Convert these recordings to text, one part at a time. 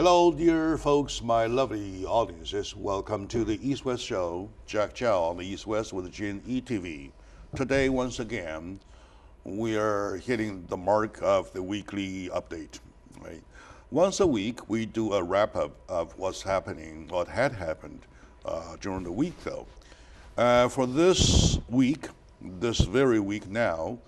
Hello, dear folks, my lovely audiences. Welcome to the East West Show. Jack Chow on the East West with Jin ETV. Today, once again, we are hitting the mark of the weekly update. Right? Once a week, we do a wrap up of what's happening, what had happened during the week, though. For this week, this very week now,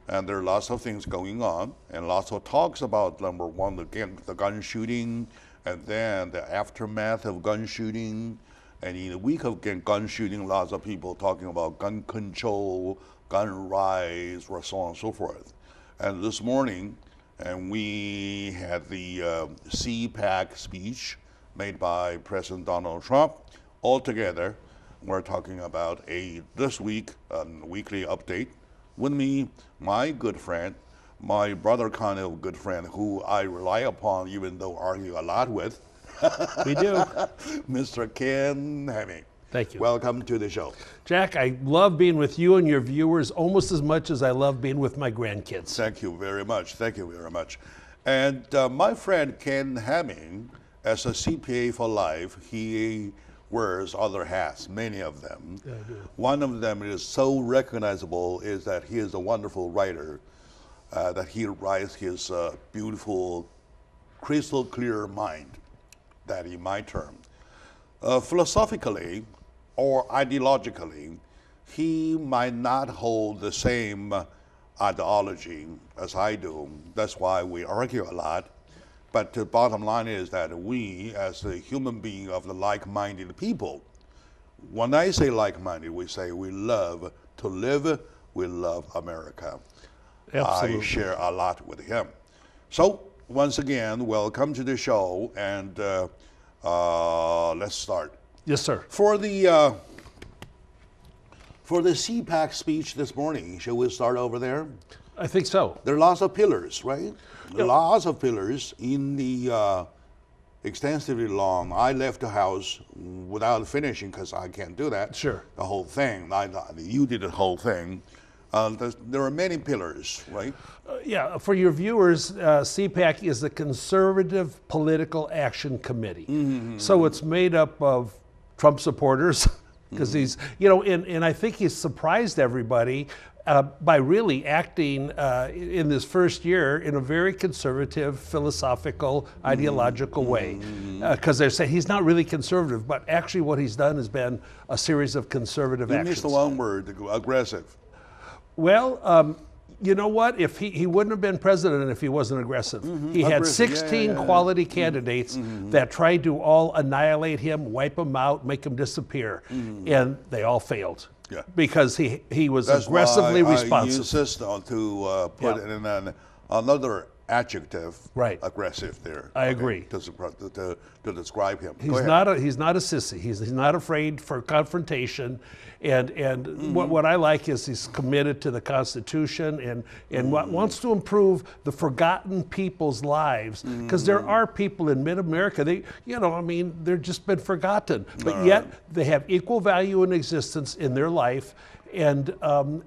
and there are lots of things going on, and lots of talks about number one, the gun shooting, and then the aftermath of gun shooting. And in the week of gun shooting, lots of people talking about gun control, gun rights, or so on and so forth. And this morning, and we had the CPAC speech made by President Donald Trump. Altogether, we're talking about this week weekly update. With me, my good friend, my brother kind of good friend, who I rely upon even though argue a lot with. We do. Mr. Ken Hemming. Thank you. Welcome to the show. Jack, I love being with you and your viewers almost as much as I love being with my grandkids. Thank you very much. Thank you very much. And my friend Ken Hemming, as a CPA for life, he wears other hats, many of them. Yeah, I do. One of them is so recognizable is that he is a wonderful writer, that he writes his beautiful, crystal clear mind, that in my term. Philosophically or ideologically, he might not hold the same ideology as I do. That's why we argue a lot. But the bottom line is that we, as a human being of the like-minded people, when I say like-minded, we say we love to live, we love America. Absolutely. I share a lot with him. So, once again, welcome to the show, and let's start. Yes, sir. For the CPAC speech this morning, shall we start over there? I think so. There are lots of pillars, right? Yep. Lots of pillars in the extensively long. I left the house without finishing because I can't do that. Sure. The whole thing. You did the whole thing. There are many pillars, right? Yeah, for your viewers, CPAC is the Conservative Political Action Committee. Mm-hmm. So it's made up of Trump supporters, because he's, and I think he's surprised everybody by really acting in this first year in a very conservative, philosophical, ideological way. Because they're saying he's not really conservative, but actually what he's done has been a series of conservative actions. You missed the one word, aggressive. Well, you know what? If he wouldn't have been president if he wasn't aggressive. He had 16 quality candidates that tried to all annihilate him, wipe him out, make him disappear, and they all failed. Yeah. Because he was aggressively responsive. I insist on to put in another adjective, right? Aggressive there. I agree. To describe him. He's not a sissy. He's not afraid for confrontation, and what I like is he's committed to the Constitution and wants to improve the forgotten people's lives, because there are people in mid-America, they're just been forgotten, but yet they have equal value and existence in their life, and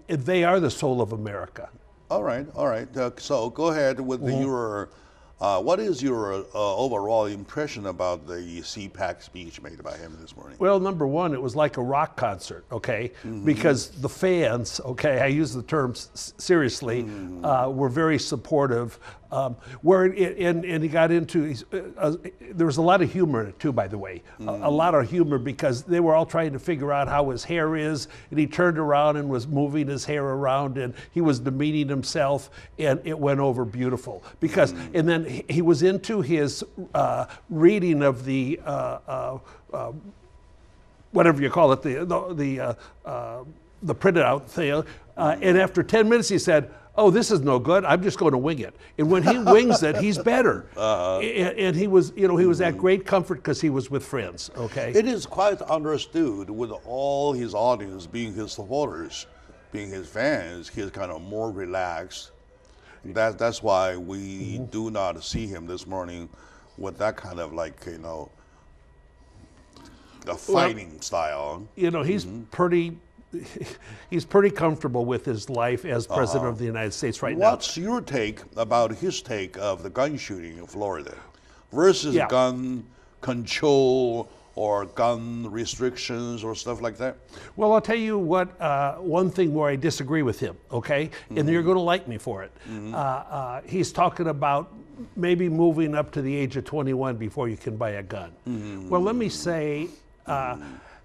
they are the soul of America. All right. So go ahead with your. What is your overall impression about the CPAC speech made by him this morning? Well, number one, it was like a rock concert, okay? Because the fans, okay, I use the term seriously, were very supportive. And he got into, there was a lot of humor in it too, by the way. A lot of humor, because they were all trying to figure out how his hair is, and he turned around and was moving his hair around, and he was demeaning himself, and it went over beautiful. Because, and then he was into his reading of the, whatever you call it, the printed out thing, and after 10 minutes he said, "Oh, this is no good. I'm just going to wing it." And when he wings it, he's better. And he was, he was at great comfort because he was with friends. Okay. It is quite understood with all his audience being his supporters, being his fans. He's kind of more relaxed. That's why we do not see him this morning with that kind of the fighting style. He's pretty comfortable with his life as president of the United States right now. What's your take about his take of the gun shooting in Florida? versus Yeah. gun control or gun restrictions or stuff like that? Well, I'll tell you what, one thing where I disagree with him, okay? And you're going to like me for it. He's talking about maybe moving up to the age of 21 before you can buy a gun. Well, let me say,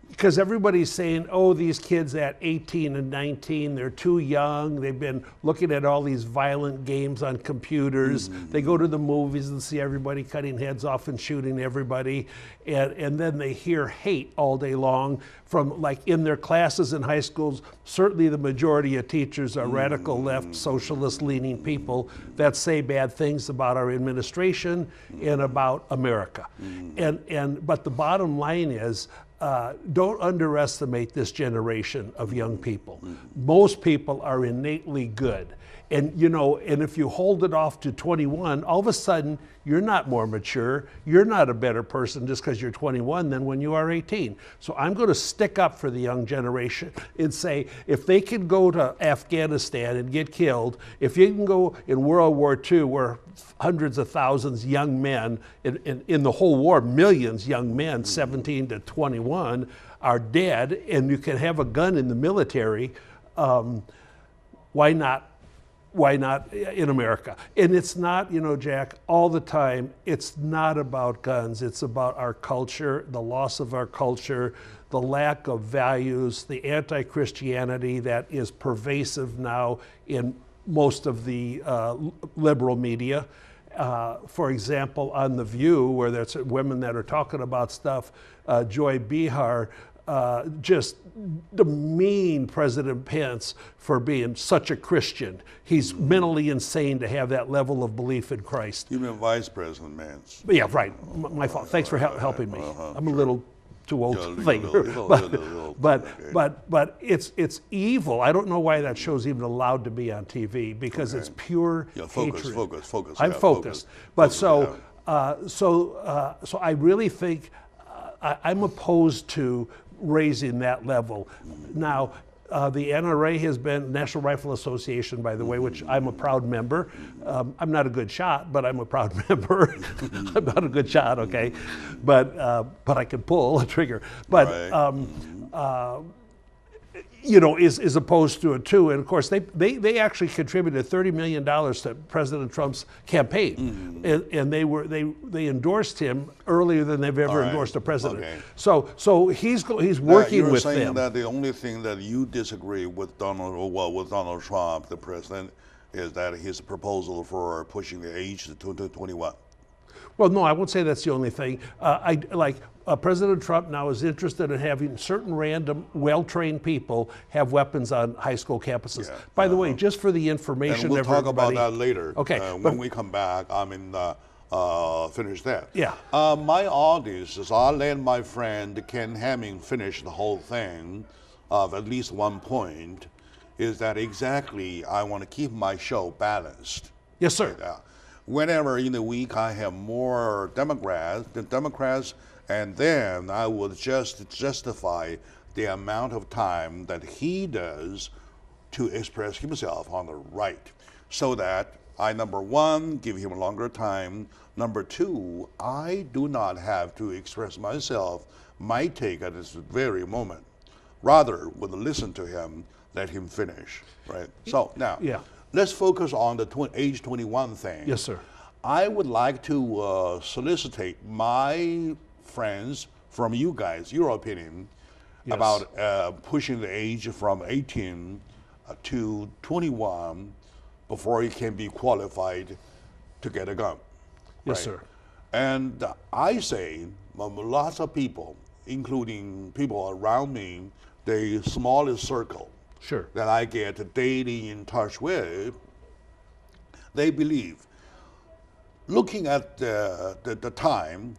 because everybody's saying, oh, these kids at 18 and 19, they're too young. They've been looking at all these violent games on computers. They go to the movies and see everybody cutting heads off and shooting everybody. And then they hear hate all day long from, like, in their classes in high schools. Certainly the majority of teachers are radical left, socialist leaning people that say bad things about our administration and about America. But the bottom line is, don't underestimate this generation of young people. Most people are innately good. And if you hold it off to 21, all of a sudden you're not more mature. You're not a better person just because you're 21 than when you are 18. So I'm going to stick up for the young generation and say, if they can go to Afghanistan and get killed, if you can go in World War II where hundreds of thousands young men, in the whole war, millions young men, 17 to 21, are dead, and you can have a gun in the military, why not? Why not in America? And it's not, Jack, all the time, it's not about guns. It's about our culture, the loss of our culture, the lack of values, the anti-Christianity that is pervasive now in most of the liberal media. For example, on The View, where there's women that are talking about stuff, Joy Behar just demean President Pence for being such a Christian. He's mentally insane to have that level of belief in Christ. You mean Vice President Pence? Yeah, right. My fault. Thanks for helping me. I'm a little too old to think. But it's evil. I don't know why that show's even allowed to be on TV, because it's pure hatred. Focus. I'm focused. But so I really think I'm opposed to raising that level. Now, the NRA has been, National Rifle Association, by the way, which I'm a proud member. I'm not a good shot, but I'm a proud member. I'm not a good shot, okay? But I can pull a trigger. But, is opposed to it too. And of course, they actually contributed $30 million to President Trump's campaign, and they endorsed him earlier than they've ever endorsed a president. Okay. So he's working with them. You're saying that the only thing that you disagree with Donald Trump, the president, is that his proposal for pushing the age to 21. Well, no, I won't say that's the only thing. President Trump now is interested in having certain random, well-trained people have weapons on high school campuses. Yeah, by the way, just for the information, and we'll talk about that later. Okay, when we come back, finish that. Yeah. My audience is, I'll let my friend Ken Hamming finish the whole thing of at least one point, is that exactly I want to keep my show balanced. Yes, sir. Whenever in the week I have more Democrats, and then I would just justify the amount of time that he does to express himself on the right, so that I, number one, give him a longer time. Number two, I do not have to express myself, my take at this very moment. Rather, would listen to him, let him finish, right? So now, let's focus on the age 21 thing. Yes, sir. I would like to solicit my friends from you guys, your opinion about pushing the age from 18 to 21 before you can be qualified to get a gun. Yes, sir. And I say lots of people, including people around me, the smallest circle that I get daily in touch with, they believe, looking at the time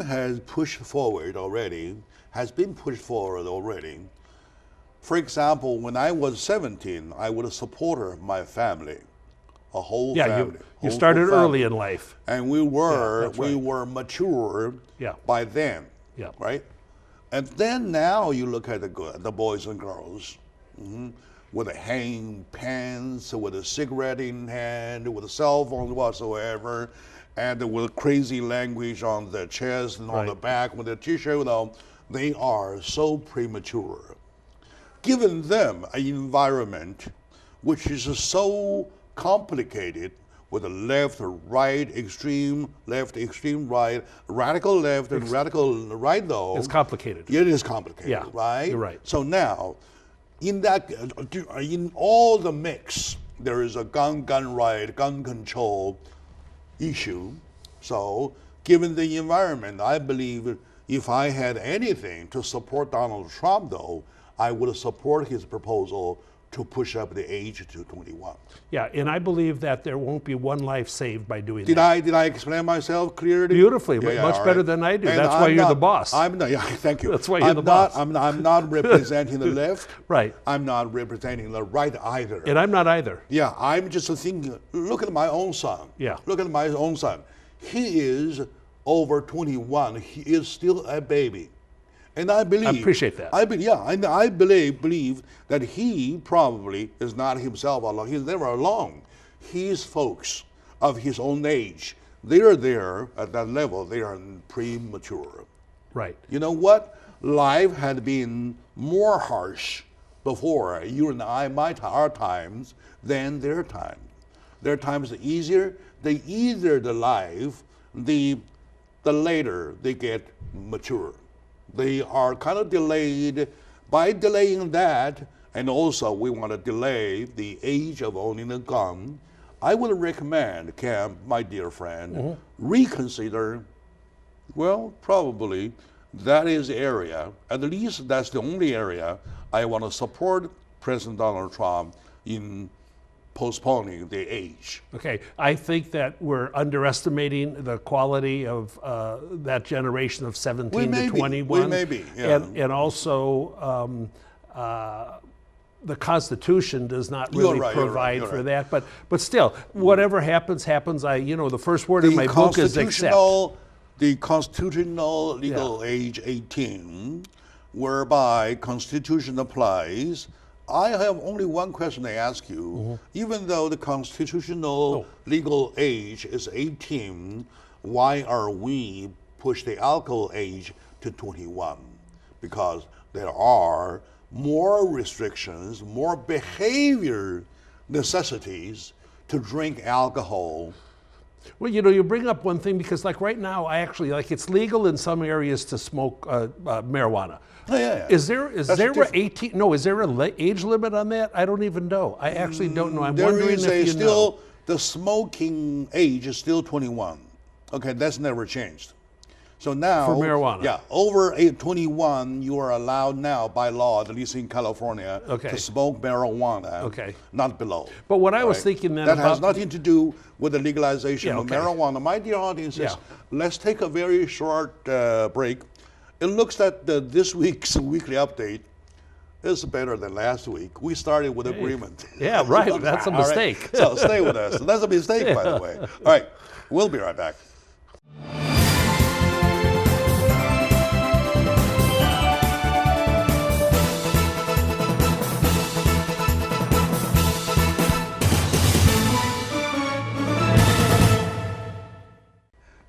has pushed forward already, For example, when I was 17, I was a supporter of my family, a whole family. You started early in life. And we were mature by then, right? And then now you look at the boys and girls, with a hanging pants, with a cigarette in hand, with a cell phone whatsoever, and with crazy language on the chest and on the back with the T-shirt, they are so premature. Given them an environment which is so complicated with the left, right, extreme left, extreme right, radical left, and radical right, though. It's complicated. It is complicated, Yeah, right? you're right. So now, in all the mix, there is a gun right, gun control issue. So, given the environment, I believe if I had anything to support Donald Trump, though, I would support his proposal to push up the age to 21. Yeah, and I believe that there won't be one life saved by doing that. Did I explain myself clearly? Beautifully, Yeah, much better than I do. And That's why you're the boss. I'm not. Yeah, thank you. That's why you're the boss. I'm not representing the left. Right. I'm not representing the right either. And I'm not either. Yeah, I'm just thinking. Look at my own son. Yeah. Look at my own son. He is over 21. He is still a baby. And I believe. I appreciate that. I believe that he probably is not himself alone. He's never alone. His folks of his own age, they are there at that level. They are premature. Right. You know what? Life had been more harsh before you and I, our times, than their time. Their times are easier. The easier the life, the later they get mature. They are kind of delayed. By delaying that, and also we want to delay the age of owning a gun, I would recommend, Cam, my dear friend, reconsider, well, probably that is the area, at least that's the only area I want to support President Donald Trump in postponing the age. Okay, I think that we're underestimating the quality of that generation of 17 to 21. We may be, yeah. And also, the Constitution does not really provide for that. But still, whatever happens, happens. The first word in my book is accept. The constitutional legal age 18, whereby Constitution applies. I have only one question to ask you. Even though the constitutional legal age is 18, why are we push the alcohol age to 21? Because there are more restrictions, more behavior necessities to drink alcohol. Well, you bring up one thing because, like right now, it's legal in some areas to smoke marijuana. Oh, yeah. Is there an 18? No, is there a age limit on that? I don't even know. I actually don't know. I'm wondering if you know. The smoking age is still 21. Okay, that's never changed. So now for marijuana, yeah, over 21, you are allowed now by law, at least in California, to smoke marijuana. Okay, not below. But what I was thinking then that has nothing to do with the legalization of marijuana. My dear audiences, let's take a very short break. It looks that this week's weekly update is better than last week. We started with agreement. Yeah, right. That's a mistake. Right. So stay with us. That's a mistake, by the way. All right, we'll be right back.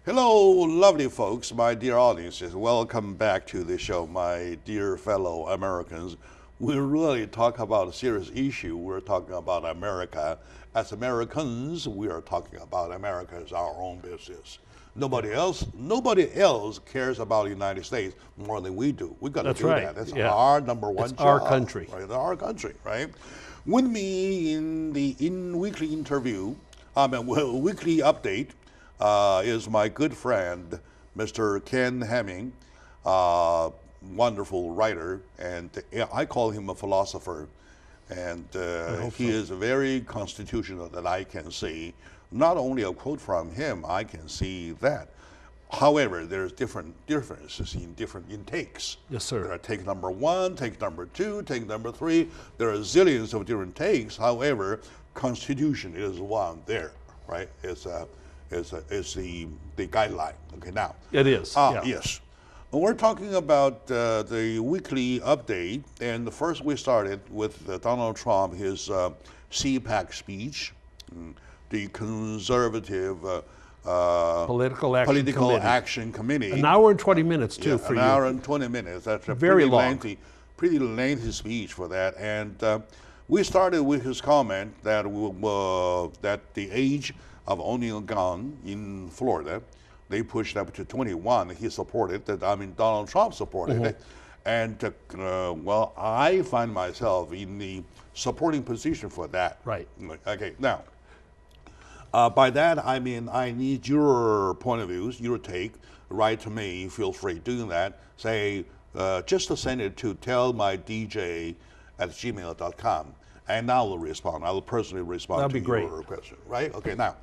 Hello, lovely folks, my dear audiences. Welcome back to the show, my dear fellow Americans. We really talk about a serious issue. We're talking about America. As Americans, we are talking about America as our own business. Nobody else cares about the United States more than we do. We got to do that. That's our number one job. Our country. Right? Our country, right? With me in the weekly interview, weekly update, is my good friend, Mr. Ken Hemming, wonderful writer, and I call him a philosopher. And he is very constitutional that I can see. Not only a quote from him, I can see that. However, there's differences in different intakes. Yes, sir. There are take number 1, take number 2, take number 3. There are zillions of different takes. However, Constitution is one there, right? It's the guideline. Okay, now. It is. Yes. We're talking about the weekly update, and first we started with Donald Trump, his CPAC speech, the conservative Political Action Committee. Committee. An hour and 20 minutes too for an you. hour and 20 minutes. That's a Very long. pretty lengthy speech for that. And we started with his comment that that the age of owning a gun in Florida, they pushed up to 21. He supported that. I mean, Donald Trump supported it. And well, I find myself in the supporting position for that. Right. Okay. Now, by that I mean I need your point of views, your take. Write to me. Feel free doing that. Say just to send it to tellmydj@gmail.com, and I will respond. I will personally respond That'd to be great. your question. Right? Okay. Now,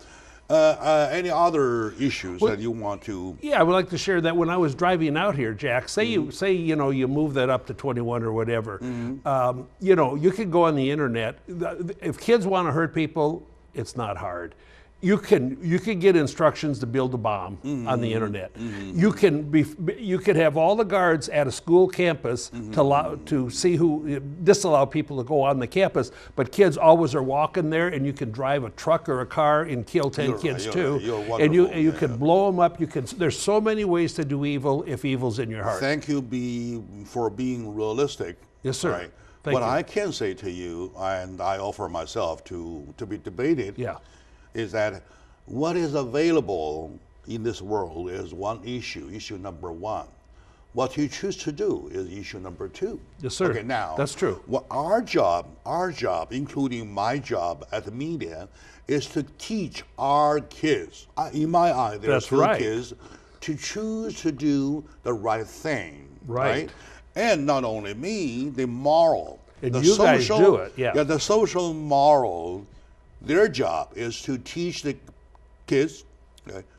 any other issues that you want to? Yeah, I would like to share that when I was driving out here, Jack. Say you move that up to 21 or whatever. You could go on the internet. If kids want to hurt people, it's not hard. You can get instructions to build a bomb on the internet. You could have all the guards at a school campus to see who disallow people to go on the campus. But kids always are walking there, and you can drive a truck or a car and kill 10 kids too. And you can blow them up. There's so many ways to do evil if evil's in your heart. Thank you for being realistic. Yes, sir. Right. Thank what you. I can say to you, and I offer myself to be debated. Yeah. Is that what is available in this world is one issue number one. What you choose to do is issue number two. Yes, sir. Okay, now that's true. Well, our job, including my job at the media, is to teach our kids. In my eye, they're That's still right. kids, to choose to do the right thing. Right. And not only me, the moral. And the you guys do it, yeah. Yeah, the social moral. Their job is to teach the kids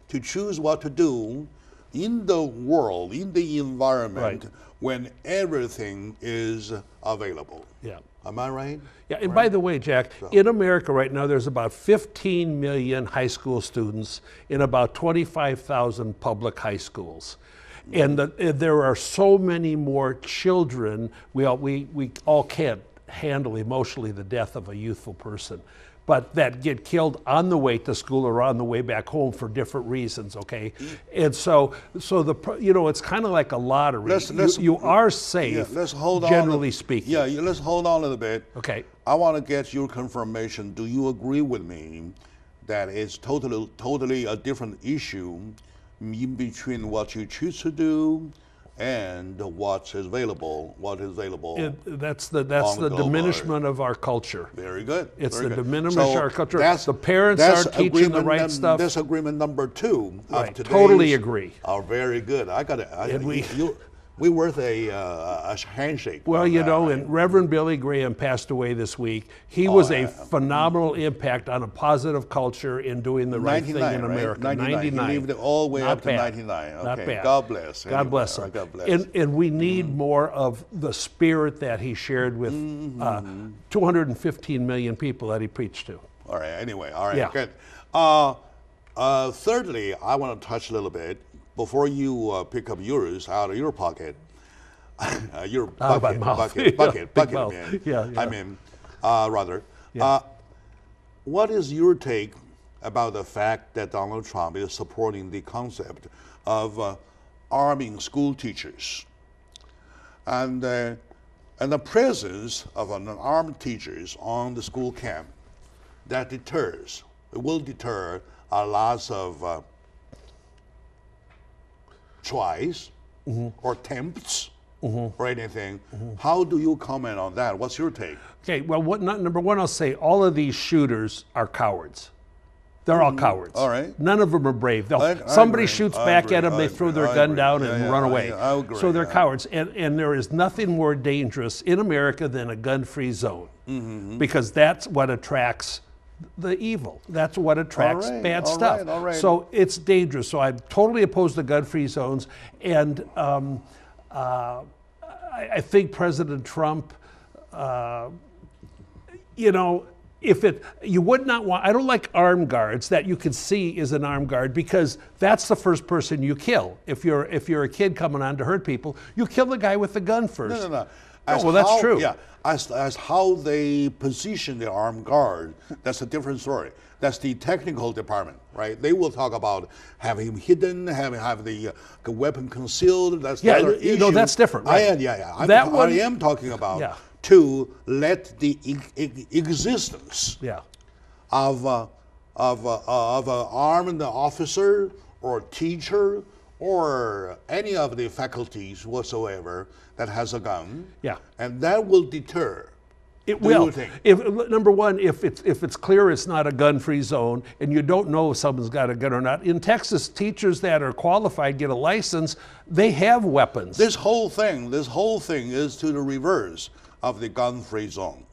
to choose what to do in the world, in the environment, when everything is available. Yeah. Am I right? Yeah, and by the way, Jack, in America right now, there's about 15 million high school students in about 25,000 public high schools. And there are so many more children. We all can't handle emotionally the death of a youthful person, but that get killed on the way to school or on the way back home for different reasons, okay? And so it's kind of like a lottery. You are safe, generally speaking. Yeah, let's hold on a little bit. Okay. I want to get your confirmation. Do you agree with me that it's totally a different issue in between what you choose to do and what is available? That's the diminishment of our culture. Very good. It's Very the good. diminishment of our culture. The parents that's aren't teaching the right stuff. That's agreement number two. Right. Totally agree. Oh, very good. I got it. We worth a handshake. Well, and Reverend Billy Graham passed away this week. He was a phenomenal impact on a positive culture in doing the right thing in America. 99. He lived all the way up to 99. Okay. Not bad. God bless. God bless him. God bless. And we need more of the spirit that he shared with 215 million people that he preached to. All right. Anyway. All right. Yeah. Good. Thirdly, I want to touch a little bit. Before you pick up yours out of your pocket, your bucket, man. Yeah. I mean, rather. Yeah. What is your take about the fact that Donald Trump is supporting the concept of arming school teachers, and the presence of an armed teachers on the school camp that will deter a lot of tries or attempts or anything. How do you comment on that? What's your take? Okay, well, number one, I'll say all of these shooters are cowards. They're all cowards. All right. None of them are brave. agree. Somebody shoots back at them, they throw their gun down and run away. I agree. So they're cowards. And there is nothing more dangerous in America than a gun-free zone, because that's what attracts the evil. That's what attracts bad stuff. All right. So it's dangerous. So I'm totally opposed to gun-free zones. And I think President Trump, you would not want, I don't like armed guards that you can see is an armed guard, because that's the first person you kill. If you're a kid coming on to hurt people, you kill the guy with the gun first. No. Well, that's true. Yeah, as how they position the armed guard, that's a different story. That's the technical department, right? They will talk about having him hidden, have the weapon concealed. That's the other issue. No, that's different. Right? I am talking about to let the existence of an armed officer or teacher or any of the faculties whatsoever that has a gun, and that will deter. It will. Number one, if it's clear it's not a gun-free zone, and you don't know if someone's got a gun or not. In Texas, teachers that are qualified get a license. They have weapons. This whole thing is to the reverse of the gun-free zone,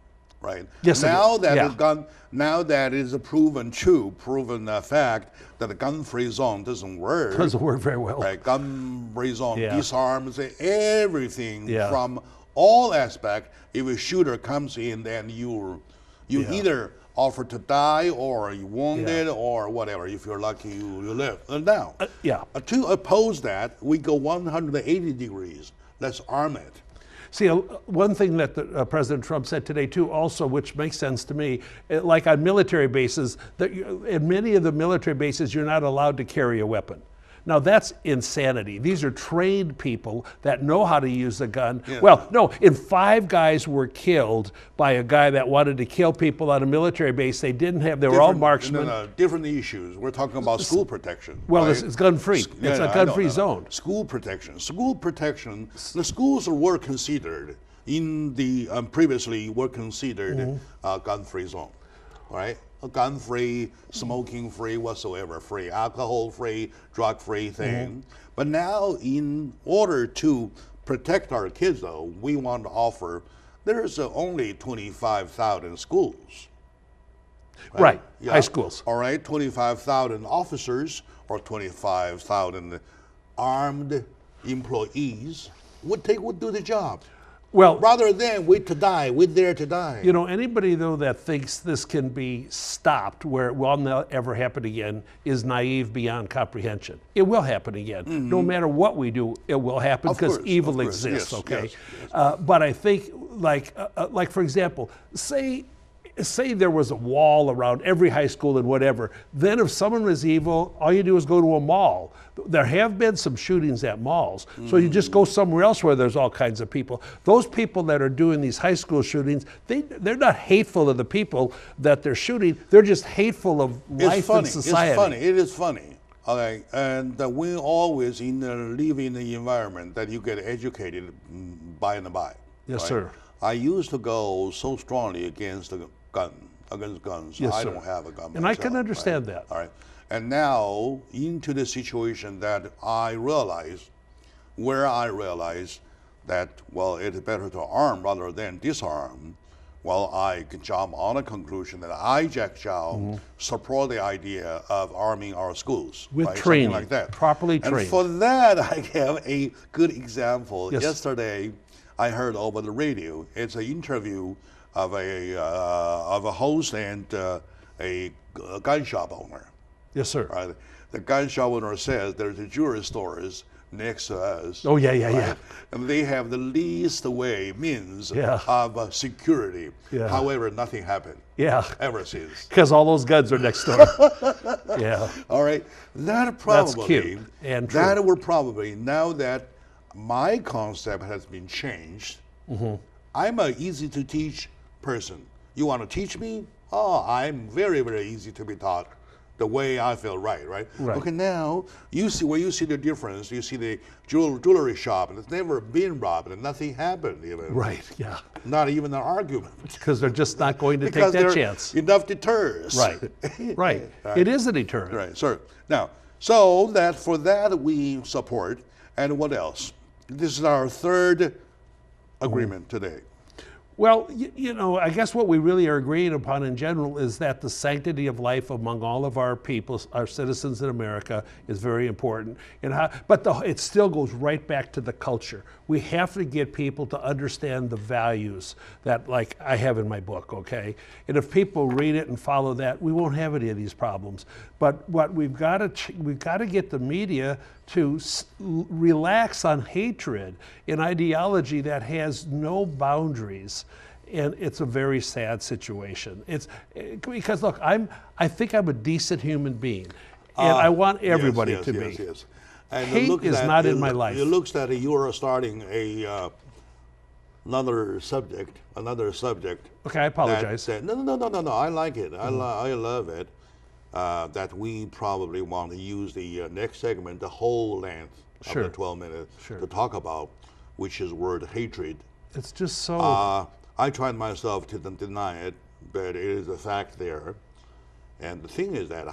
right? Yes. Now that it is a proven fact that the gun-free zone doesn't work. Doesn't work very well. Right, gun-free zone disarms everything from all aspects. If a shooter comes in, then you either offer to die, or you wounded, or whatever. If you're lucky, you live. And now, to oppose that, we go 180 degrees. Let's arm it. See, one thing that President Trump said today too, also, which makes sense to me, like on military bases, that in many of the military bases, you're not allowed to carry a weapon. Now that's insanity. These are trained people that know how to use a gun. Yeah. Well, no, 5 guys were killed by a guy that wanted to kill people on a military base. They were all marksmen. No, different issues. We're talking about school protection. Well, right? It's gun-free. It's a gun-free zone. School protection. The schools were considered in the previously were considered gun-free zone, right? A gun-free, smoking-free, whatsoever, free, alcohol-free, drug-free thing. But now, in order to protect our kids, though, we want to offer, there's only 25,000 schools. Right, high schools. All right, 25,000 officers or 25,000 armed employees would do the job. Well, rather than wait to die, we're there to die. You know, anybody though that thinks this can be stopped, where it will not ever happen again, is naive beyond comprehension. It will happen again. No matter what we do, it will happen, because evil exists. Yes, okay, yes. But I think, like for example, say there was a wall around every high school and whatever. Then if someone was evil, all you do is go to a mall. There have been some shootings at malls. So you just go somewhere else where there's all kinds of people. Those people that are doing these high school shootings, they're not hateful of the people that they're shooting. They're just hateful of life and society. It's funny. It is funny. Okay, and we always live in the environment that you get educated by and by. Yes, right? sir. I used to go so strongly against guns. Yes, I sir. don't have a gun And myself, I can understand right? that. All right. And now into the situation that I realize that, well, it's better to arm rather than disarm. Well, I can jump on a conclusion that I, Jack Chow, support the idea of arming our schools. With right? training, like that. properly trained. And for that, I have a good example. Yes. Yesterday, I heard over the radio. It's an interview of a host and a gun shop owner. Yes, sir. Right? The gun shop owner says there's a jewelry stores next to us. Oh, yeah. And they have the least means of security. Yeah. However, nothing happened. Yeah. Ever since. Because all those guns are next door. Yeah. All right. That probably. That's cute and true. That will probably, now that my concept has been changed, I'm an easy to teach person. You want to teach me? Oh, I'm very, very easy to be taught. The way I feel right. Okay, now you see where you see the difference. You see the jewelry shop, and it's never been robbed, and nothing happened even. Right. Yeah. Not even an argument. Because they're just not going to take that chance. Enough deters. Right. Right. It is a deterrent. Right. Sir. Now, so that for that we support. And what else? This is our third agreement today. Well, you know, I guess what we really are agreeing upon in general is that the sanctity of life among all of our people, our citizens in America, is very important. And it still goes right back to the culture. We have to get people to understand the values that, like I have in my book, okay? And if people read it and follow that, we won't have any of these problems. But what we've got to get the media to relax on hatred, an ideology that has no boundaries. And it's a very sad situation. It's because look, I think I'm a decent human being, and I want everybody to be. Yes. And hate is not in my life. It looks that you are starting another subject. Okay, I apologize. No. I like it. I love it. That we probably want to use the next segment, the whole length of the 12 minutes to talk about, which is word hatred. It's just so. I tried myself to deny it, but it is a fact there. And the thing is that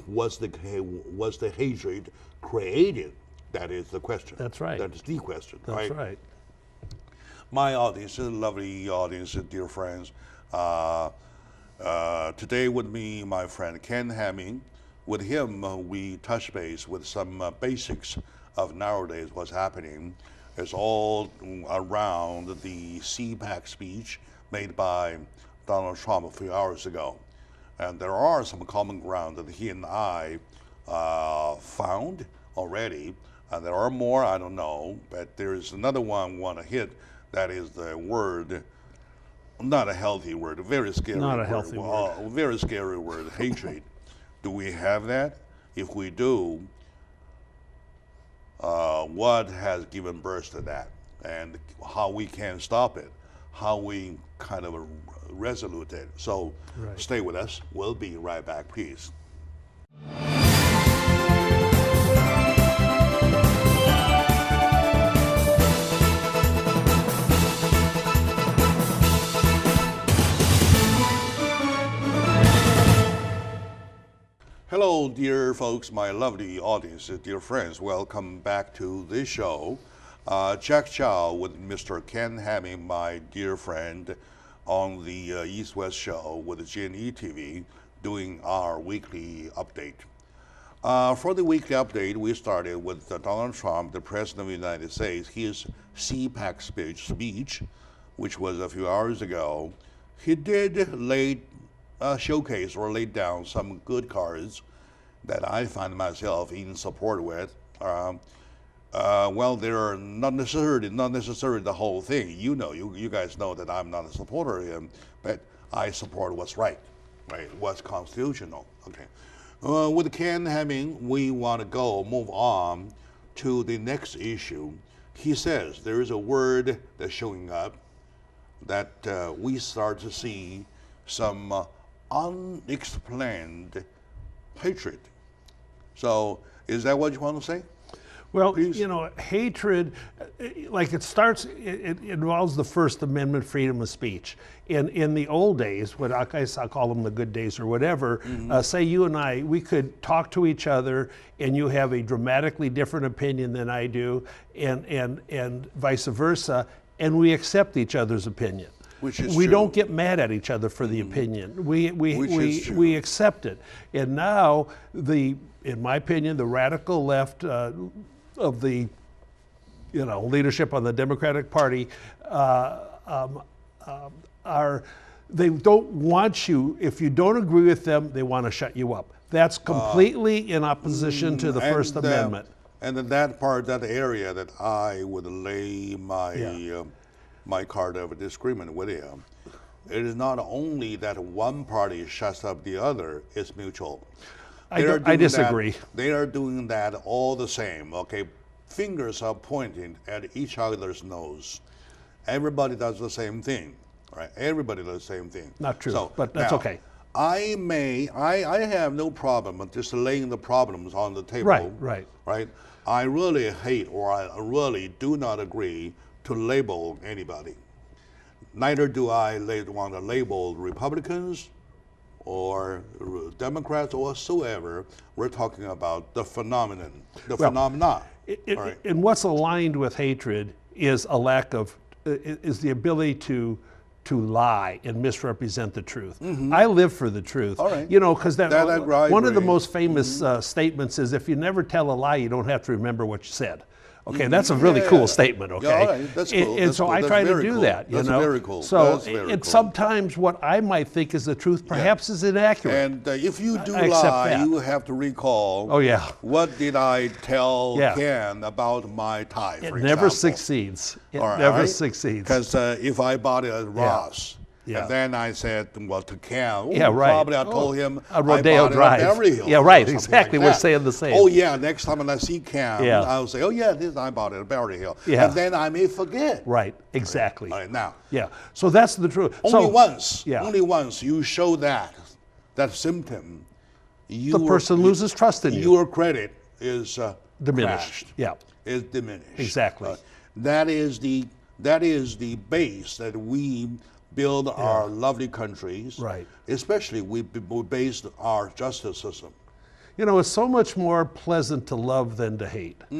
was the hatred created? That is the question. That's right. That is the question. That's right. My audience, lovely audience, dear friends. Today with me, my friend Ken Hamming. With him, we touch base with some basics of nowadays what's happening. It's all around the CPAC speech made by Donald Trump a few hours ago. And there are some common ground that he and I found already. There are more, I don't know, but there's another one I want to hit. That is the word, not a healthy word, a very scary word. Not a healthy word. A very scary word, hatred. Do we have that? If we do, what has given birth to that, and how we can stop it, how we kind of resolute it. So stay with us. We'll be right back. Peace. Hello, dear folks, my lovely audience, dear friends. Welcome back to this show. Jack Chow with Mr. Ken Hamming, my dear friend, on the East West show with Jin TV, doing our weekly update. For the weekly update, we started with Donald Trump, the President of the United States, his CPAC speech, which was a few hours ago. He did showcase or laid down some good cards that I find myself in support with. Well, they're not necessarily the whole thing. You guys know that I'm not a supporter of him, but I support what's right, what's constitutional. Okay. With Ken Hamming, we want to move on to the next issue. He says there is a word that's showing up that we start to see some unexplained hatred. So, is that what you want to say? Well, Please? you know, hatred, like it involves the First Amendment, freedom of speech. In the old days, what I guess I'll call them the good days or whatever, say you and I, we could talk to each other and you have a dramatically different opinion than I do, and vice versa, and we accept each other's opinion. We don't get mad at each other for the opinion. We accept it. And now, in my opinion, the radical left of the leadership on the Democratic Party they don't want you, if you don't agree with them, they want to shut you up. That's completely in opposition to the First Amendment. And in that area that I would lay my card of disagreement with him. It is not only that one party shuts up the other, it's mutual. I disagree. They are doing that all the same, okay? Fingers are pointing at each other's nose. Everybody does the same thing, right? Everybody does the same thing. Not true, but that's okay. I have no problem with just laying the problems on the table. Right. I really hate, or I really do not agree to label anybody. Neither do I want to label Republicans or Democrats or whatsoever. We're talking about the phenomenon, phenomena. And what's aligned with hatred is a lack of is the ability to lie and misrepresent the truth. I live for the truth. All right. You know, because I one of the agree. most famous statements is, if you never tell a lie, you don't have to remember what you said. Okay, that's a really cool statement. Okay, Yeah, all right. That's cool. And That's so cool. I That's try to very do cool. that. You That's know, very cool. So That's very and cool. sometimes what I might think is the truth perhaps is inaccurate. And if you do I accept lie, that. you have to recall. Oh, yeah. What did I tell Yeah. Ken about my tie? It For never example? succeeds. It All right, never all right? succeeds. Because if I bought it at Ross, Yeah. and then I said, well, to Ken, Yeah, right. probably I told him On Rodeo I bought Drive. it at Beverly Hills. Yeah, or right, something exactly. like We're that. saying the same. Oh, yeah, next time when I see Ken, Yeah. I'll say, oh, yeah, this I bought it at Beverly Hills. Yeah. And then I may forget. Right, exactly. All right, now, Yeah, so that's the truth. only So once, yeah. only once you show that symptom, the person loses trust in you. Your credit is Diminished. crashed. Yeah, Is diminished. Exactly. That is the base that we build our lovely countries. Right. Especially we based our justice system. you know, it's so much more pleasant to love than to hate. All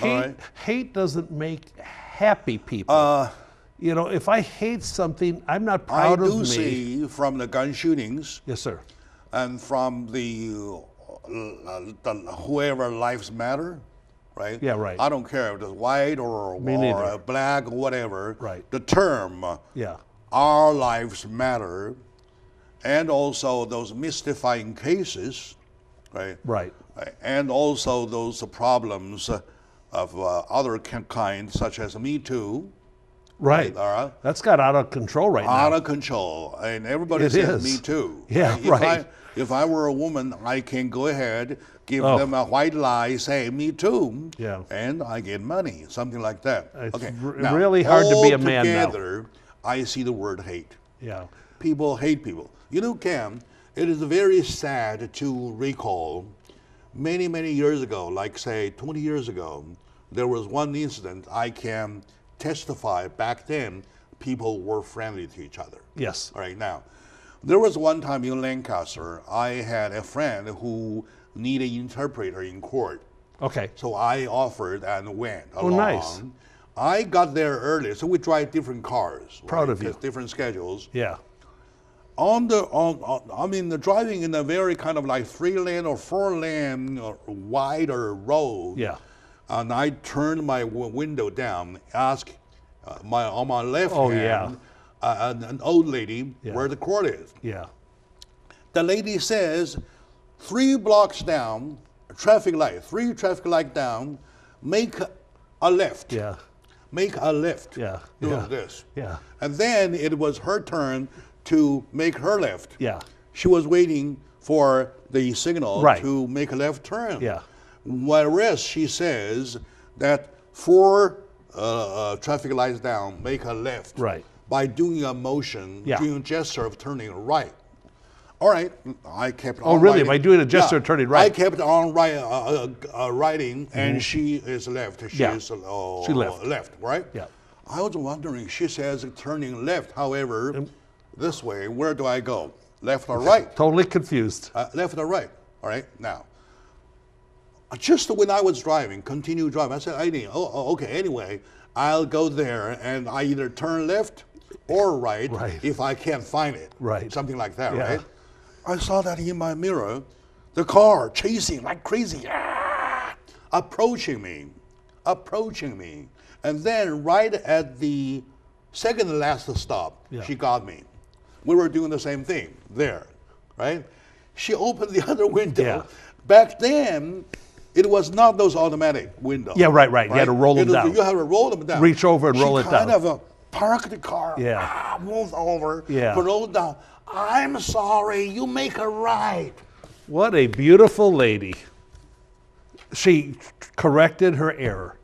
right. Hate doesn't make happy people. You know, if I hate something, I'm not I proud of do me. see from the gun shootings Yes, sir. and from the whoever lives matter, right? Yeah, right. I don't care if it's white or neither. black or whatever. Right. The term Yeah. our lives matter, and also those mystifying cases, right? Right. And also those problems of other kinds, such as Me Too. Right. That's got out of control right Out now. of control, and everybody It says is. Me Too. Yeah, If right. if I were a woman, I can go ahead, give Oh. them a white lie, say Me Too, Yeah. and I get money, something like that. It's okay, really hard to be a man now. altogether, I see the word hate. Yeah. People hate people. You know, Cam, it is very sad to recall many, many years ago, like say 20 years ago, there was one incident I can testify back then people were friendly to each other. Yes. All right, now, there was one time in Lancaster, I had a friend who needed an interpreter in court. Okay. So I offered and went along. Oh, nice. I got there early, so we drive different cars. Proud of you. Different schedules. Yeah. The driving in a very kind of like 3-lane or 4-lane wider road. Yeah. And I turned my window down, asked on my left Oh, hand, an old lady Yeah. where the court is. Yeah. The lady says, 3 blocks down, traffic light, 3 traffic light down, make a left. Yeah. Make a left. Yeah. Doing Yeah. this. Yeah. And then it was her turn to make her left. Yeah. She was waiting for the signal Right. to make a left turn. Yeah. Whereas she says that 4 traffic lights down, make a left. Right. By doing a motion, Yeah. doing a gesture of turning right. All right, I kept on. Oh, really? Writing. By doing a gesture of turning right? I kept on writing, and she is left. She Yeah. is She left. Left, right? Yeah. I was wondering. She says turning left. However, this way, where do I go? Left or right? Totally confused. Left or right? All right. Now, just when I was driving, continue driving, I said, okay. Anyway, I'll go there, and I either turn left or right, Right. if I can't find it. Right. Something like that, Yeah. right? I saw that in my mirror, the car chasing like crazy, approaching me. And then right at the second to last stop, Yeah. she got me. We were doing the same thing there, right? She opened the other window. Yeah. Back then, it was not those automatic windows. Yeah, right. You had to roll them down. You had to roll them down. Reach over and roll it She down. kind of parked the car, Yeah. moved over, Yeah. rolled down. I'm sorry, you make a right. What a beautiful lady. She corrected her error.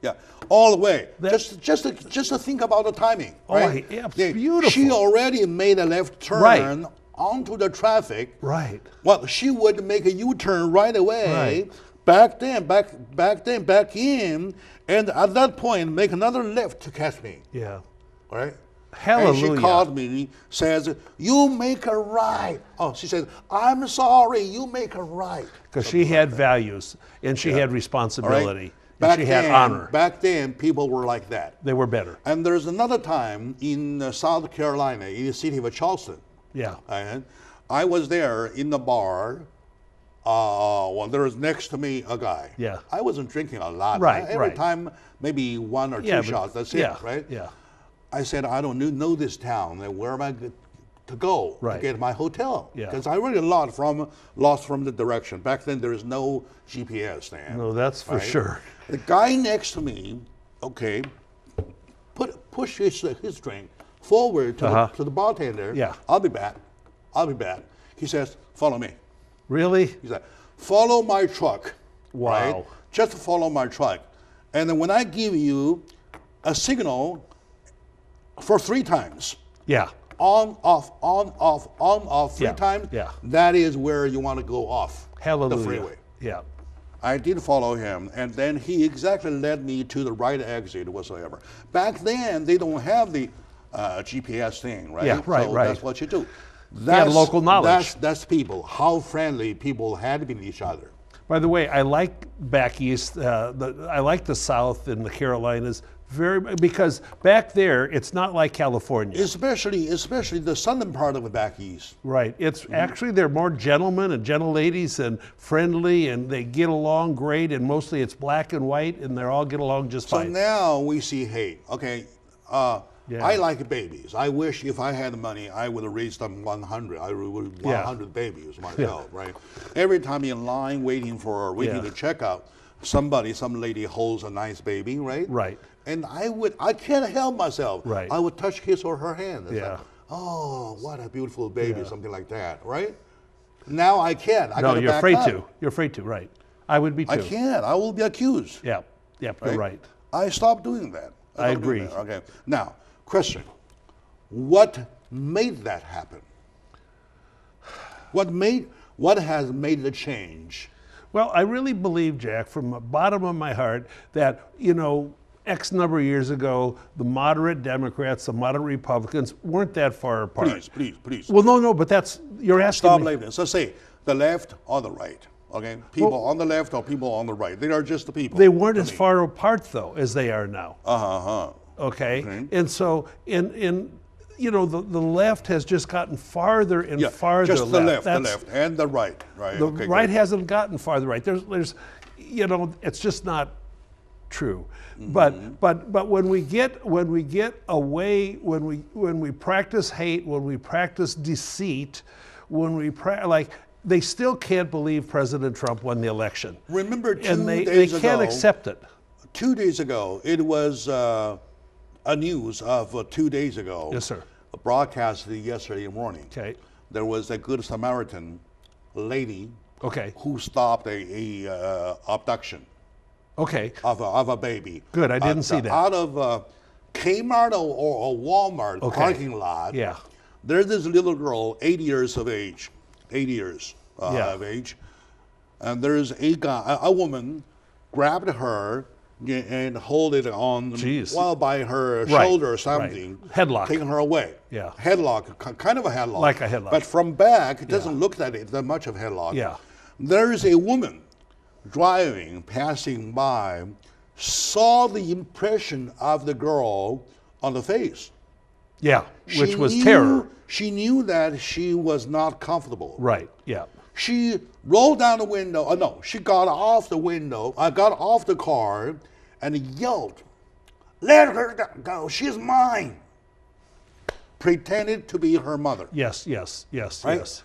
Yeah, all the way. Just to think about the timing, right? yeah, beautiful. She already made a left turn Right. onto the traffic. Right. Well, she would make a U-turn right away. Right. Back in, and at that point make another left to catch me. Yeah. All right. Hallelujah. And she called me, says, "You make a right." Oh, she said, "I'm sorry, you make a right." Because she had values and she had All responsibility. right? She had honor. Back then, people were like that. They were better. And there's another time in South Carolina, in the city of Charleston. Yeah. And I was there in the bar. When there was next to me a guy. Yeah. I wasn't drinking a lot. Right, Every right. time, maybe one or two Yeah, but- shots. That's yeah, it, right? Yeah. I said, I don't know this town. And where am I to go Right. to get my hotel? Yeah. Because I really lost from the direction. Back then, there was no GPS, man. No, that's for right? sure. The guy next to me, okay, push his drink forward to the bartender. Yeah. I'll be back. I'll be back. He says, follow me. Really? He said, follow my truck. Wow. Right? Just follow my truck. And then when I give you a signal for 3 times, Yeah. on, off, 3 Yeah, times, yeah. that is where you want to go off Hallelujah. the freeway. Yeah. I did follow him, and then he exactly led me to the right exit whatsoever. Back then, they don't have the GPS thing, right? Yeah, right, so right. that's what you do. had local knowledge. That's people, how friendly people had been with each other. By the way, I like back east. I like the South and the Carolinas because back there it's not like California. Especially the southern part of the back east. Right. It's actually they're more gentlemen and gentle ladies and friendly, and they get along great. And mostly it's black and white, and they all get along just So fine. now we see hate. Okay, Yeah. I like babies. I wish if I had the money, I would have raised them 100. I would 100 babies myself, right? Every time in line waiting Yeah. to check out, some lady holds a nice baby, right? Right. And I can't help myself. Right. I would touch his or her hand. It's Yeah. like, oh, what a beautiful baby, Yeah. something like that, right? Now I can't. I No, gotta you're back afraid up. to. You're afraid to. Right. I would be too. I can't. I will be accused. Yeah. Yep. You're right. I stopped doing that. I stopped doing agree. that. Okay. Now, question: what made that happen? What has made the change? Well, I really believe, Jack, from the bottom of my heart, that, X number of years ago, the moderate Democrats, the moderate Republicans weren't that far apart. Please. Well, no, but you're asking Stop me. labeling. So say the left or the right. Okay, people on the left or people on the right. They are just the people. They weren't as far apart, though, as they are now. Okay? Okay. And so, the left has just gotten farther and farther just the left. the left, and the right. Right. The okay, right good. hasn't gotten farther right. There's, it's just not true. Mm-hmm. But when we get away, when we practice hate, when we practice deceit, when we they still can't believe President Trump won the election. Remember 2 and they days ago. can't accept it. 2 days ago, it was a news of 2 days ago. Yes, sir. Broadcasted yesterday morning. Okay. There was a Good Samaritan lady Okay. who stopped a abduction Okay. of a baby. Good. I didn't see that. Out of Kmart or Walmart Okay. parking lot. Yeah. There's this little girl, 8 years of age, 8 years Yeah. of age, and there's a woman grabbed her and hold it on Jeez. by her Right, shoulder or something. right. Headlock. Taking her away. Yeah. Headlock, kind of a headlock. Like a headlock. But from back, it doesn't look that much of a headlock. Yeah. There is a woman passing by, saw the impression of the girl on the face. Yeah. Which She was knew- terror. She knew that she was not comfortable. Right. Yeah. She rolled down the window. Oh no, she got off the window. I got off the car and yelled, "Let her go! She's mine!" Pretended to be her mother. Yes. Right? Yes.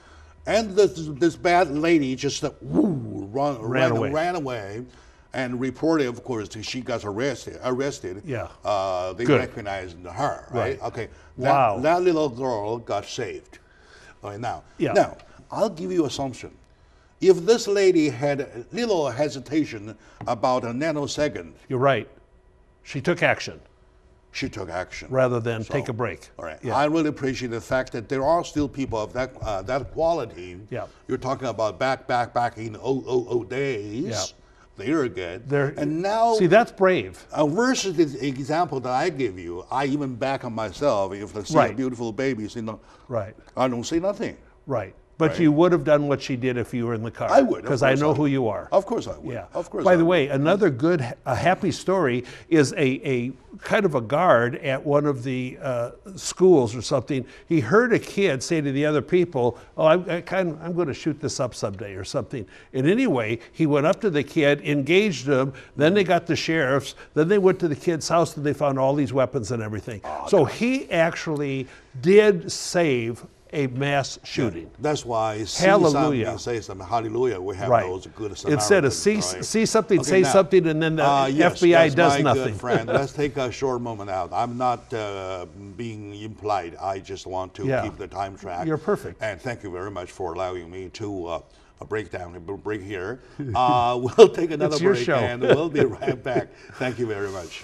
And this bad lady just ran away, and reported. Of course, she got arrested. Yeah. They Good. recognized her. Right. Right. Okay. Wow. That little girl got saved. All right. Now. Yeah. Now, I'll give you an assumption. If this lady had a little hesitation about a nanosecond, You're right. She took action she took action. rather than take a break. All right. Yeah. I really appreciate the fact that there are still people of that quality. Yeah. You're talking about back in the days. Yeah. They are good. They're- and now, See, that's brave. versus the example that I give you, I even back on myself. If I see Right. beautiful babies, Right. I don't say nothing. Right. But right? you would have done what she did if you were in the car. I would, of because I course know I who would. you are. Of course I would. Yeah. Of course. By the way, another good, happy story is a kind of a guard at one of the schools or something. He heard a kid say to the other people, "Oh, I'm going to shoot this up someday," or something. And anyway, he went up to the kid, engaged him. Then they got the sheriffs. Then they went to the kid's house and they found all these weapons and everything. Oh, so he actually did save a mass shooting. That's why Hallelujah. Something, say something. Hallelujah. We have Right. those good Samaritans. Instead of see something, say something, and then the FBI does my nothing. Good friend, let's take a short moment out. I'm not being impolite. I just want to keep the time track. You're perfect. And thank you very much for allowing me to break here. We'll take another It's your break show. and we'll be right back. Thank you very much.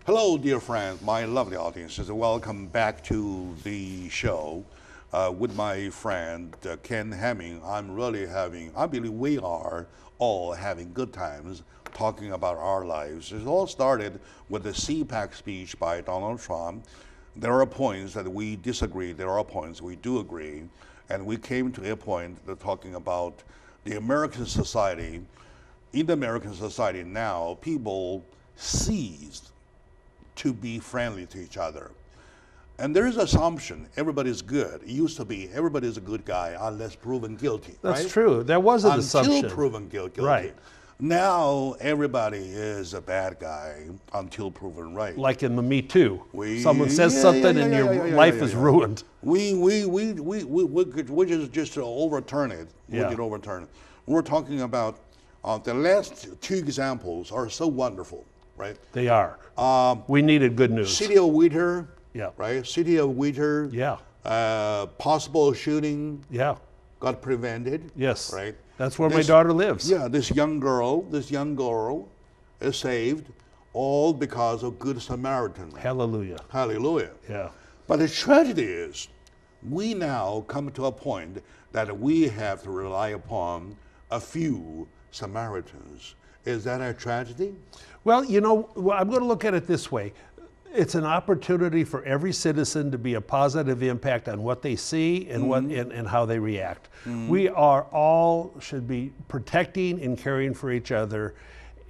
Hello, dear friends, my lovely audiences. Welcome back to the show with my friend Ken Hemming. I believe we are all having good times talking about our lives. It all started with the CPAC speech by Donald Trump. There are points that we disagree, there are points we do agree, and we came to a point that talking about the American society. In the American society now, people ceased to be friendly to each other. And there is assumption everybody's good. It used to be everybody's a good guy unless proven guilty. That's right? true. There was an assumption. Until proven guilty. Right. Now everybody is a bad guy until proven right. Like in the Me Too. Someone says something and your life is ruined. We could just overturn it. We could overturn it. We're talking about the last two examples are so wonderful, right? They are. We needed good news. City of Wheater, Yeah. right? City of Wheater, Yeah. Possible shooting Yeah. got prevented. Yes. Right. That's where my daughter lives. Yeah, this young girl is saved, all because of Good Samaritan. Hallelujah. Hallelujah. Yeah. But the tragedy is, we now come to a point that we have to rely upon a few Samaritans. Is that a tragedy? Well, I'm going to look at it this way. It's an opportunity for every citizen to be a positive impact on what they see and and how they react. We should be protecting and caring for each other,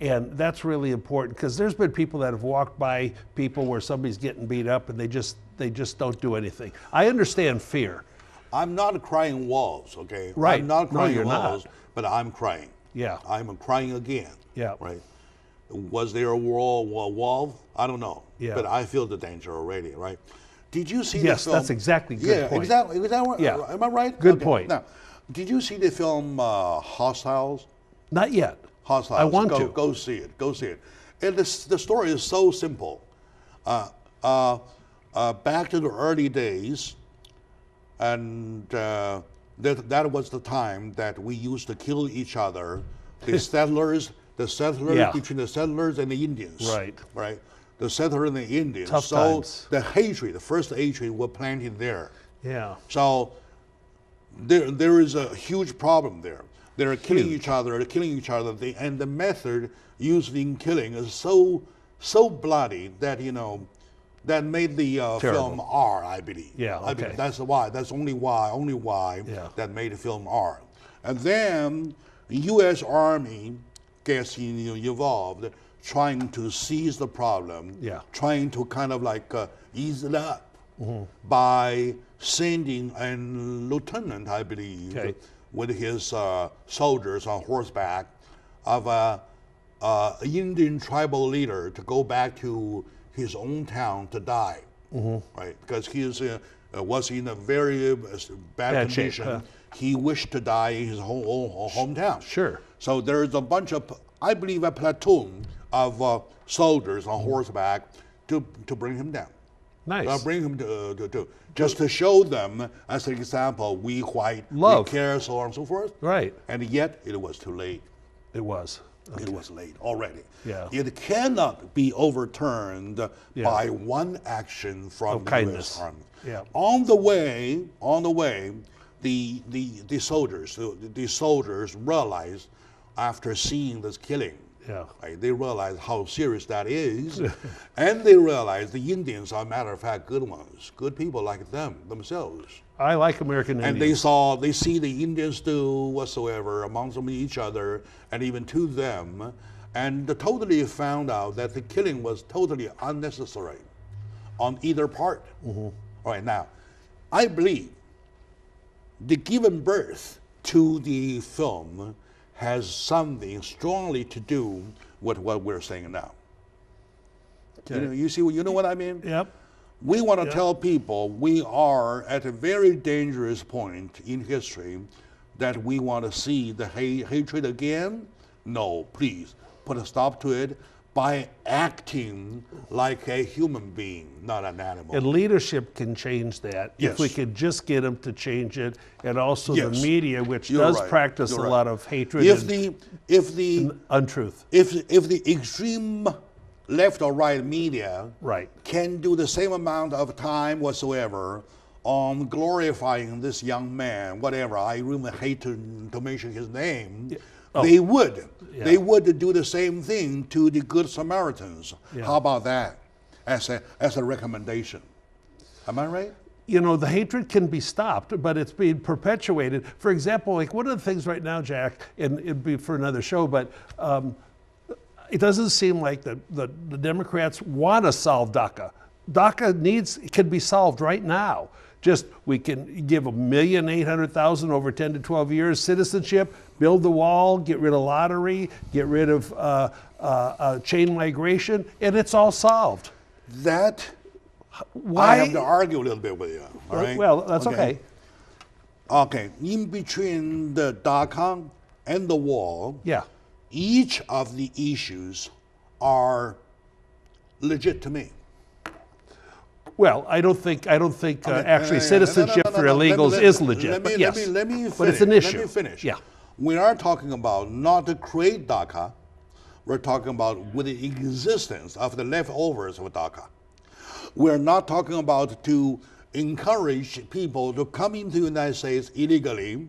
and that's really important because there's been people that have walked by people where somebody's getting beat up and they just don't do anything. I understand fear. I'm not crying wolves, okay? Right. I'm not crying you're wolves, not. but I'm crying. Yeah. I'm crying again. Yeah. Right. Was there a wolf? I don't know. Yeah. But I feel the danger already, right? Did you see Yes, the film? that's exactly good point. Exactly. Is that right? Yeah. Am I right? Good point. Now, did you see the film Hostiles? Not yet. Hostiles. I want to. Go see it. Go see it. And the story is so simple. Back to the early days, and that was the time that we used to kill each other. The settlers, between the settlers and the Indians. Right. Right. The settlers and the Indians. Tough times. The first hatred was planted there. Yeah. So there is a huge problem there. They're killing each other. And the method used in killing is so bloody that that made the film R, I believe. Yeah. Okay. I believe that's why. That's only why that made the film R. And then the U.S. Army gets involved, trying to seize the problem. Yeah. Trying to kind of like ease it up by sending a lieutenant, I believe, with his soldiers on horseback of a Indian tribal leader to go back to his own town to die, right? Because he was in a very bad condition. Shape, huh? He wished to die in his hometown. Sure. So there's a bunch of, I believe, a platoon of soldiers on horseback to bring him down. Nice. Bring him to just to show them as an example, we white, Love. we care, so on and so forth. Right. And yet it was too late. It was. It was late already. Yeah. It cannot be overturned by one action from the kindness. U.S. Army. Yeah. On the way, the soldiers realized after seeing this killing. Yeah. Right, they realize how serious that is, and they realize the Indians are, matter of fact, good ones, good people like them themselves. I like American And Indians. they see the Indians do whatsoever amongst each other, and even to them, and they totally found out that the killing was totally unnecessary on either part. All right, now, I believe the given birth to the film has something strongly to do with what we're saying now. Okay. You know what I mean? Yep. We want to tell people we are at a very dangerous point in history that we want to see the hatred again. No, please put a stop to it by acting like a human being, not an animal. And leadership can change that if we could just get them to change it, and also the media, which does practice a lot of hatred and untruth. If the extreme left or right media can do the same amount of time whatsoever on glorifying this young man, whatever, I really hate to mention his name, they would. Yeah. They would do the same thing to the Good Samaritans. Yeah. How about that as a recommendation? Am I right? You know, the hatred can be stopped, but it's being perpetuated. For example, like one of the things right now, Jack, and it'd be for another show, but it doesn't seem like the Democrats want to solve DACA. DACA can be solved right now. Just we can give 1,800,000 over 10 to 12 years citizenship, build the wall, get rid of lottery, get rid of chain migration, and it's all solved. That why I have to argue a little bit with you. All right? Well, that's okay. Okay, in between the DACA and the wall, each of the issues are legit to me. Well, I don't think actually citizenship for illegals is legit. But yes, let me finish. But it's an issue. Let me finish. Yeah. We are talking about not to create DACA. We're talking about with the existence of the leftovers of DACA. We're not talking about to encourage people to come into the United States illegally.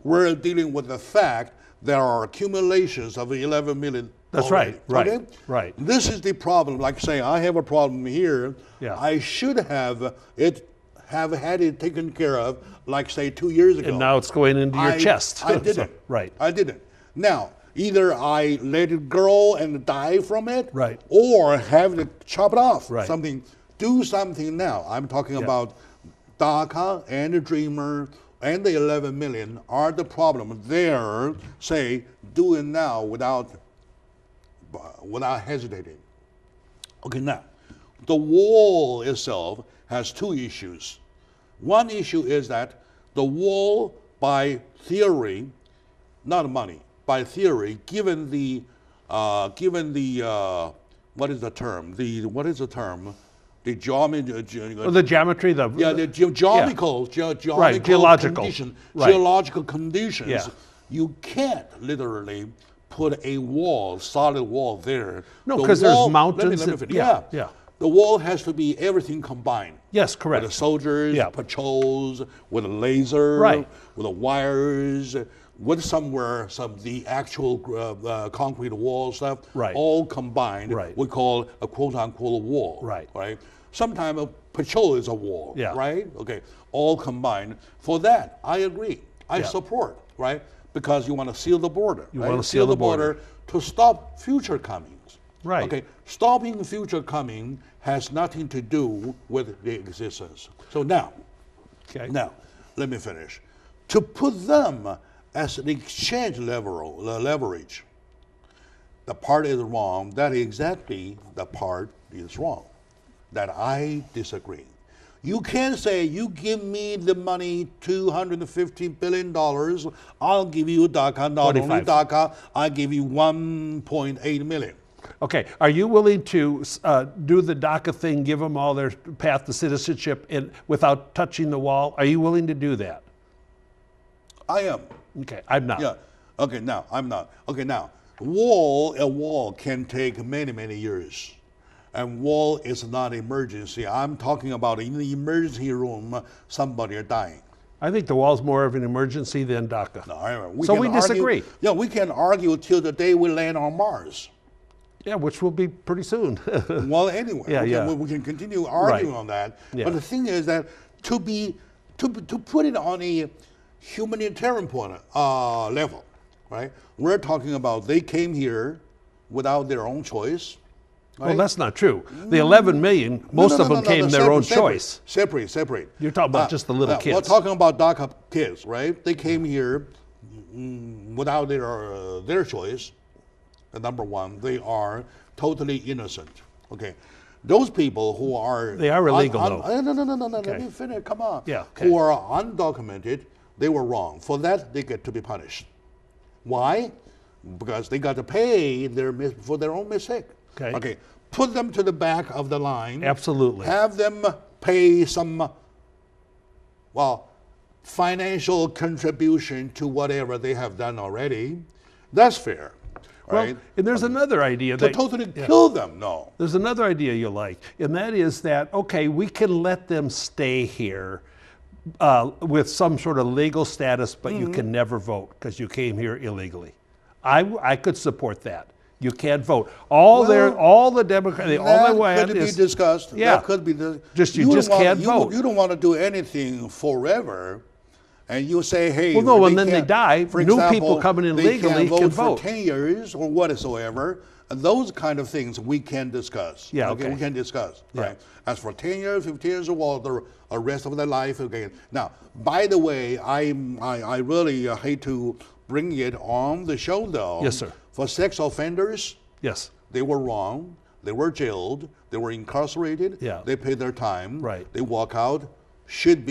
We're dealing with the fact there are accumulations of 11 million. That's already. right. Okay? Right. This is the problem. Like saying, I have a problem here. Yeah. I should have had it taken care of, like say 2 years ago. And now it's going into your chest. I didn't. Right. I didn't. Now, either I let it grow and die from it, right, or have it chop it off. Right. Do something now. I'm talking about DACA and the Dreamer and the 11 million are the problem. There, say, do it now without hesitating. Okay, now, the wall itself has two issues. One issue is that the wall, by theory, not money, by theory, given the what is the term? The geometry. The geometry. The geological conditions. Yeah. You can't literally put a wall, solid wall there. No, because there's mountains. Let me finish. Yeah. The wall has to be everything combined. Yes, correct. With the soldiers, patrols, with a laser, with the wires, with some the actual concrete wall stuff, all combined. We call a quote unquote wall. Right. Sometimes a patrol is a wall. Right. Okay. All combined. For that, I agree. I support. Right. Because you want to seal the border. You want to seal the border to stop future comings. Right. Okay. Stopping future coming has nothing to do with the existence. So now, let me finish. To put them as an exchange leverage, the part is wrong. That is exactly the part is wrong. That I disagree. You can't say, you give me the money, $250 billion, I'll give you DACA, not 25. only DACA, I give you 1.8 million. Okay, are you willing to do the DACA thing, give them all their path to citizenship without touching the wall? Are you willing to do that? I am. Okay, I'm not. Yeah, okay, now, I'm not. Okay, now, a wall can take many, many years. And wall is not emergency. I'm talking about in the emergency room, somebody are dying. I think the wall's more of an emergency than DACA. No, So we can argue- disagree. Yeah, we can argue till the day we land on Mars. Yeah, which will be pretty soon. Well, anyway, Yeah, we can continue arguing on that. Yeah. But the thing is that to put it on a humanitarian point level, right? We're talking about they came here without their own choice. Right? Well, that's not true. The 11 million, most of them came their own choice. Separate. You're talking about just the little kids. We're talking about DACA kids, right? They came here without their choice. Number one, they are totally innocent. Okay, those people who are They are illegal, though. No. Okay. Let me finish. Come on. Yeah. Okay. Who are undocumented, they were wrong. For that, they get to be punished. Why? Because they got to pay for their own mistake. Okay. Okay. Put them to the back of the line. Absolutely. Have them pay some, financial contribution to whatever they have done already. That's fair. Right? Well, and there's another idea To that totally kill them, no. there's another idea you like, and that is that okay, we can let them stay here with some sort of legal status, but you can never vote because you came here illegally. I could support that. You can't vote. All the Democrats, all they want could is be discussed. Yeah. That could be you just can't vote. You don't want to do anything forever, and you say, hey. Well, no, and then they can't- die. for New example, people coming in they legally can't can vote vote. for 10 years or whatsoever. And those kind of things we can discuss. Yeah, okay. We can discuss. Yeah. Right. As for 10 years, 15 years, or the rest of their life. Okay. Now, by the way, I really hate to bring it on the show, though. Yes, sir. For sex offenders. Yes. They were wrong. They were jailed. They were incarcerated. Yeah. They paid their time. Right. They walk out. They should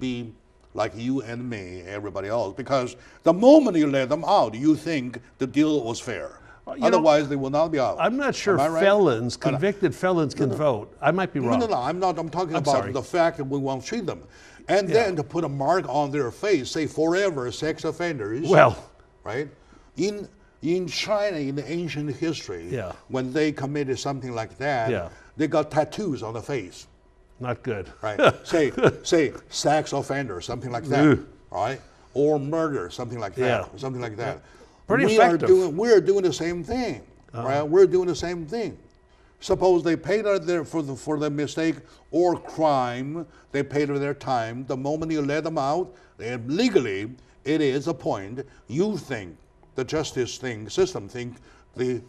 be like you and me, everybody else. Because the moment you let them out, you think the deal was fair. Otherwise, they will not be out. I'm not sure Am I right? felons, convicted felons can vote. I might be wrong. No, I'm not. I'm talking about sorry. the fact that we won't treat them. And then to put a mark on their face, say forever sex offenders. Well, Right? In China, in the ancient history, Yeah. when they committed something like that, Yeah. they got tattoos on the face, not good. right? say sex offender, something like that, Ugh. right? Or murder, something like that, Yeah. something like that. Pretty we effective. We're doing the same thing, right? We're doing the same thing. Suppose they paid for the mistake or crime, they paid their time. The moment you let them out, legally, it is a point. You think the justice system think the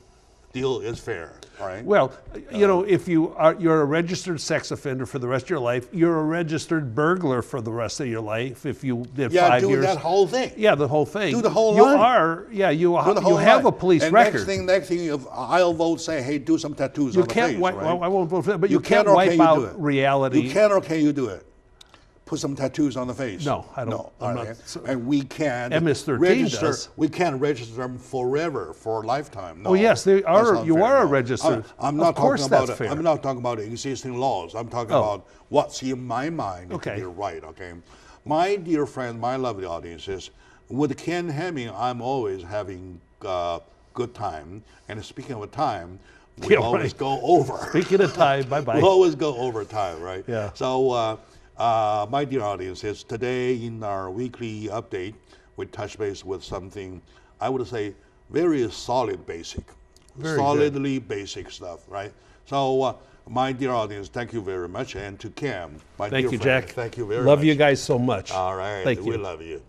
deal is fair, all right? Well, if you're a registered sex offender for the rest of your life, you're a registered burglar for the rest of your life. If you did 5 do years, that whole thing. yeah, the whole thing. Do the whole you line. are, yeah, you Do the whole have line. a police and record. Next thing, if I'll vote, say, hey, do some tattoos You on the can't face, wipe. right? Well, I won't vote for that, but you can can't or wipe can you do out it? reality. You can or can you do it? Put some tattoos on the face. No, I don't. No, I'm all not- right. And we can MS-13 register. does. We can't register them forever for a lifetime. No, Oh, yes, they that's are. not You fair, are a no. registered. I'm not Of course talking about. that's fair. I'm not talking about existing laws. I'm talking Oh. about what's in my mind. Okay. You're right. Okay, my dear friend, my lovely audiences, with Ken Hemming, I'm always having good time. And speaking of time, we Yeah, always right. go over. Speaking of time, bye-bye. We always go over time, right? Yeah. So, my dear audiences, today in our weekly update, we touch base with something, I would say, very solid basic. Very Solidly basic stuff, right? So, my dear audience, thank you very much. And to Cam, my Thank dear you, friend, Jack. thank you very much. Love you guys so much. All right. Thank We you. love you.